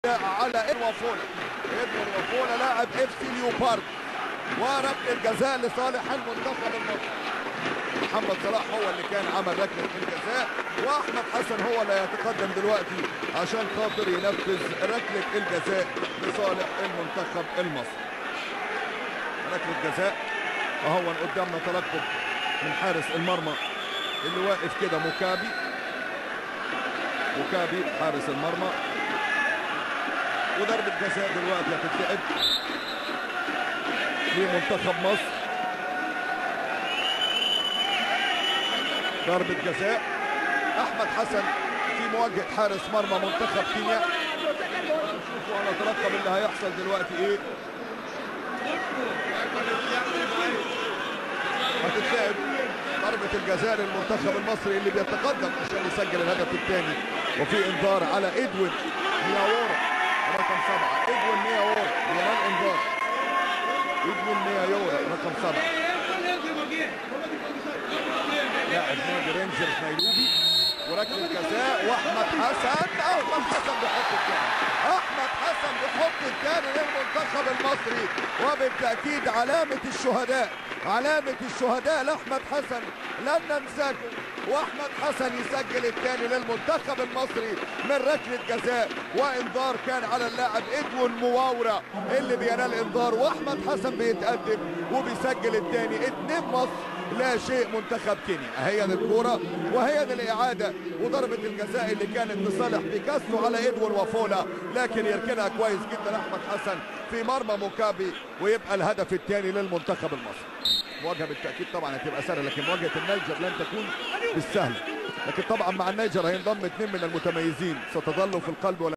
على وافولا. ادوين وافولا لاعب اف سي ليوبارد، وركله الجزاء لصالح المنتخب المصري. محمد صلاح هو اللي كان عمل ركله الجزاء، واحمد حسن هو اللي يتقدم دلوقتي عشان خاطر ينفذ ركله الجزاء لصالح المنتخب المصري. ركله جزاء اهو قدامنا تلقب من حارس المرمى اللي واقف كده مكابي حارس المرمى، وضربة جزاء دلوقتي هتتلعب لمنتخب مصر. ضربة جزاء احمد حسن في مواجهة حارس مرمى منتخب كينيا. شوفوا انا اترقب اللي هيحصل دلوقتي ايه. هتتلعب ضربة الجزاء للمنتخب المصري اللي بيتقدم عشان يسجل الهدف الثاني، وفي انذار على ادوين نياورا رقم 7. ادوين نياورا بينال انذار. ادوين نياورا رقم 7 لاعب نادي رينجرز نيروبي. وركله جزاء واحمد حسن بيحط الثاني. احمد حسن بيحط الثاني للمنتخب المصري، وبالتاكيد علامة الشهداء لاحمد حسن لن ننساكم. واحمد حسن يسجل الثاني للمنتخب المصري من ركله جزاء، وانذار كان على اللاعب ادوين مواورا اللي بينال انذار، واحمد حسن بيتقدم وبيسجل الثاني. 2 مصر لا شيء منتخب كينيا. هي دي الكوره وهي دي الاعاده، وضربه الجزاء اللي كانت لصالح بيكاسو على ادوين وافولا، لكن يركنها كويس جدا احمد حسن في مرمى مكابي، ويبقى الهدف الثاني للمنتخب المصري. مواجهه بالتاكيد طبعا هتبقى سهله، لكن مواجهه النيجر لن تكون بالسهل، لكن طبعا مع النيجر هينضم 2 من المتميزين ستظل في القلب.